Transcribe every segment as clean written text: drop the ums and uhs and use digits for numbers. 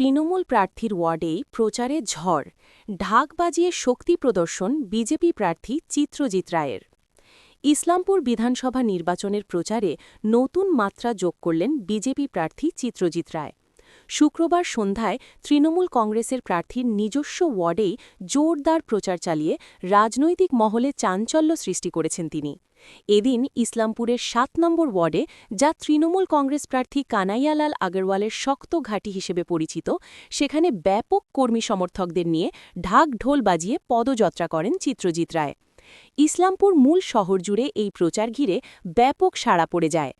তৃণমূল প্রার্থীর ওয়ার্ডেই প্রচারে ঝড়, ঢাক বাজিয়ে শক্তি প্রদর্শন বিজেপি প্রার্থী চিত্রজিৎ রায়ের। ইসলামপুর বিধানসভা নির্বাচনের প্রচারে নতুন মাত্রা যোগ করলেন বিজেপি প্রার্থী চিত্রজিৎ রায়। শুক্রবার সন্ধ্যায় তৃণমূল কংগ্রেসের প্রার্থীর নিজস্ব ওয়ার্ডেই জোরদার প্রচার চালিয়ে রাজনৈতিক মহলে চাঞ্চল্য সৃষ্টি করেছেন তিনি। এদিন ইসলামপুরের ৭ নম্বর ওয়ার্ডে, যা তৃণমূল কংগ্রেস প্রার্থী কানাইয়ালাল আগরওয়ালের শক্ত ঘাঁটি হিসেবে পরিচিত, সেখানে ব্যাপক কর্মী সমর্থকদের নিয়ে ঢাক ঢোল বাজিয়ে পদযাত্রা করেন চিত্রজিৎ রায়। ইসলামপুর মূল শহর জুড়ে এই প্রচার ঘিরে ব্যাপক সাড়া পড়ে যায়।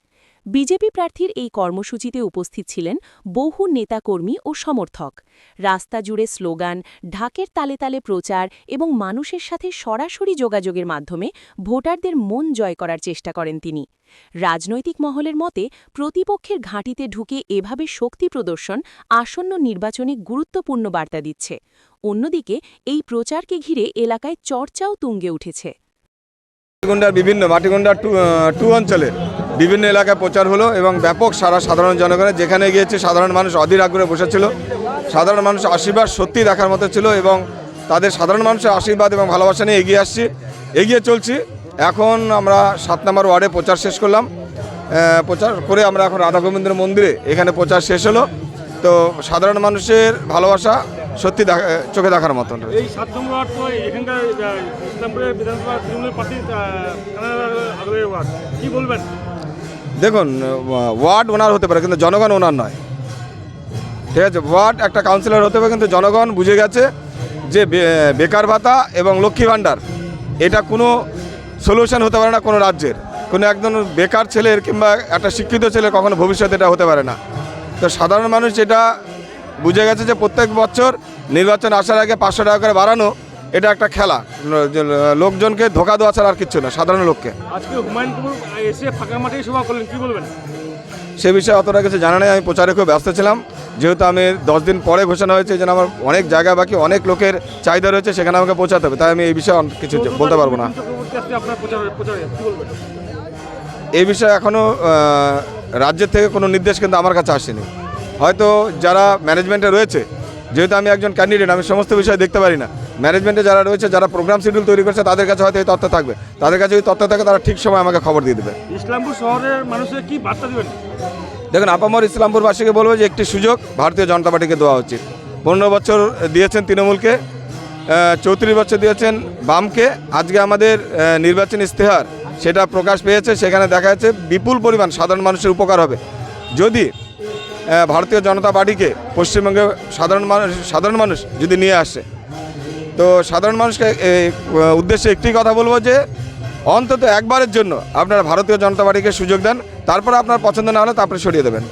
বিজেপি প্রার্থীর এই কর্মসূচিতে উপস্থিত ছিলেন বহু নেতাকর্মী ও সমর্থক। রাস্তা জুড়ে স্লোগান, ঢাকের তালে তালে প্রচার এবং মানুষের সাথে সরাসরি যোগাযোগের মাধ্যমে ভোটারদের মন জয় করার চেষ্টা করেন তিনি। রাজনৈতিক মহলের মতে, প্রতিপক্ষের ঘাঁটিতে ঢুকে এভাবে শক্তি প্রদর্শন আসন্ন নির্বাচনে গুরুত্বপূর্ণ বার্তা দিচ্ছে। অন্যদিকে এই প্রচারকে ঘিরে এলাকায় চর্চাও তুঙ্গে উঠেছে। মাটিগুন্ডা 2 অঞ্চলে বিভিন্ন এলাকায় প্রচার হলো এবং ব্যাপক সাধারণ জনগণের যেখানে গিয়েছে সাধারণ মানুষ অধীর আগ্রহে বসেছিল। সাধারণ মানুষের আশীর্বাদ সত্যি দেখার মতো ছিল এবং তাদের সাধারণ মানুষের আশীর্বাদ এবং ভালোবাসা নিয়ে এগিয়ে চলছি। এখন আমরা 7 নম্বর ওয়ার্ডে প্রচার শেষ করলাম। প্রচার করে আমরা এখন রাধা গোবিন্দ মন্দিরে এখানে প্রচার শেষ হলো। তো সাধারণ মানুষের ভালোবাসা সত্যি চোখে দেখার মতন। এই 7 নম্বর ওয়ার্ড তো এখানকার ইসলামপুরের বিধানসভা তৃণমূল প্রার্থী ওয়ার্ড, কি বলবেন? দেখুন, ওয়ার্ড ওনার হতে পারে কিন্তু জনগণ ওনার নয়, ঠিক আছে? ওয়ার্ড একটা কাউন্সিলর হতে পারে কিন্তু জনগণ বুঝে গেছে যে বেকার ভাতা এবং লক্ষ্মী ভাণ্ডার এটা কোনো সলিউশন হতে পারে না কোনো রাজ্যের। কোনো একজন বেকার ছেলের কিংবা একটা শিক্ষিত ছেলের কখনো ভবিষ্যতে এটা হতে পারে না। তো সাধারণ মানুষ এটা বুঝে গেছে যে প্রত্যেক বছর নির্বাচন আসার আগে 500 টাকা করে বাড়ানো এটা একটা খেলা, লোকজনকে ধোকা দেওয়া ছাড়া আর কিচ্ছু না সাধারণ লোককে। আজকে হুমায়ুনপুর এসে ফাঁকা মাঠে সভা করলেন, কি বলবেন? সে বিষয়ে অতটা কিছু জানা নেই, আমি প্রচারে খুব ব্যস্ত ছিলাম। যেহেতু আমি 10 দিন পরে ঘোষণা হয়েছে যেন আমার অনেক জায়গা বাকি অনেক লোকের চাহিদা রয়েছে, সেখানে আমাকে পৌঁছাতে হবে, তাই আমি এই বিষয়ে কিছু বলতে পারবো না। এই বিষয়ে এখনও রাজ্যের থেকে কোনো নির্দেশ কিন্তু আমার কাছে আসেনি। হয়তো যারা ম্যানেজমেন্টে রয়েছে, যেহেতু আমি একজন ক্যান্ডিডেট, আমি সমস্ত বিষয় দেখতে পারি না। ম্যানেজমেন্টে যারা রয়েছে, যারা প্রোগ্রাম শিডিউল তৈরি করছে, তাদের কাছে হয়তো এই তথ্য থাকবে। তাদের কাছে এই তথ্য থাকে, তারা ঠিক সময় আমাকে খবর দিয়ে দেবে। ইসলামপুর শহরের মানুষের কি বার্তা দেবেন? দেখুন, আপামর ইসলামপুরবাসীকে বলবো যে একটি সুযোগ ভারতীয় জনতা পার্টিকে দেওয়া উচিত। 15 বছর দিয়েছেন তৃণমূলকে, 34 বছর দিয়েছেন বামকে। আজকে আমাদের নির্বাচনী ইশতেহার সেটা প্রকাশ পেয়েছে, সেখানে দেখা যাচ্ছে বিপুল পরিমাণ সাধারণ মানুষের উপকার হবে যদি ভারতীয় জনতা পার্টিকে পশ্চিমবঙ্গে সাধারণ মানুষ যদি নিয়ে আসে। তো সাধারণ মানুষকে উদ্দেশ্যে একটি কথা বলবো যে অন্তত একবারের জন্য আপনারা ভারতীয় জনতা পার্টিকে সুযোগ দেন, তারপর আপনার পছন্দ না হলে তা আপনি সরিয়ে দেবেন।